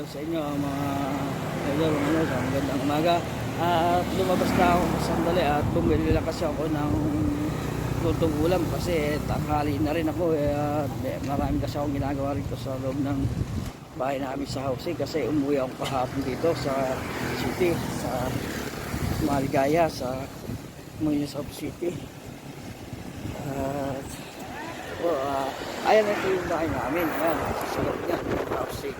sa inyo mga idol, sa magandang umaga. At lumabas na ako sandali at bumili lang kasi ako ng lutong ulam kasi tanghali na rin ako at marami kasi akong ginagawa rito sa loob ng bahay namin sa housing kasi umuwi ako kahapon dito sa city, sa Maligaya, sa Municipal City. At ayan, ito yung bahay namin. Ayan, sa loob niya housing.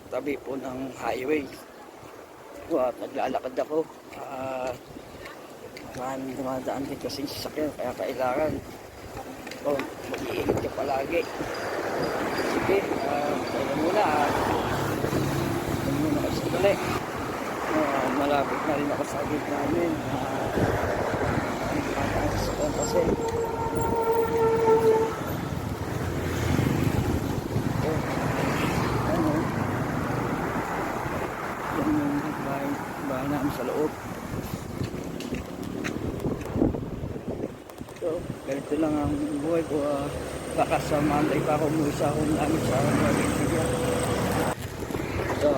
Tabi po ng highway. At naglalakad ako. Maraming dumadaan din kasi sasakyan, kaya kailangan mag-iingat ka palagi. Sige, tayo muna. Tayo muna kasi sandali. Malapit na rin ako sa gate namin. Ang sasakyan kasi. Bahay namin sa loob. So, ganito lang ang buhay ko. Baka sa Monday pa ako umuwi sa home namin sa Malaysia. So,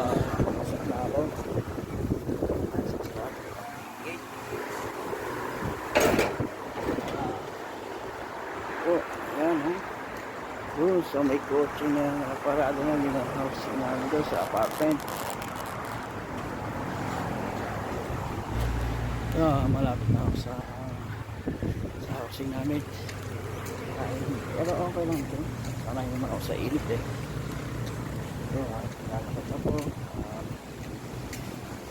pasok na ako. Ayan ha. So may kotse na nakaparado na yung house namin doon sa apartment. Malapit na ako sa housing namin. Pero okay lang ito. Sanay naman ako sa init eh. So, lalakad ako.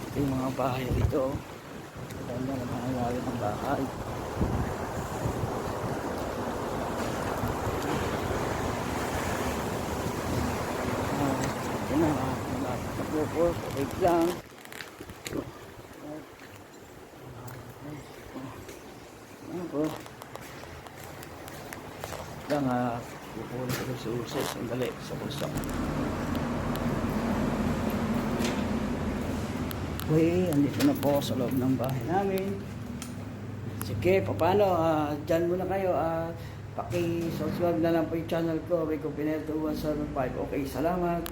Ito yung mga bahay dito. Ganda na mga lalim ng bahay. Ito na. Malapit ako po. Wait lang. Ako lang pupunin ko sa uses sandali sa bulsa. Okay, andito na po sa loob ng bahay namin. Sige, paano dyan muna kayo paki-subscribe na lang po yung channel ko, Rico Pinedo 175. Okay, salamat.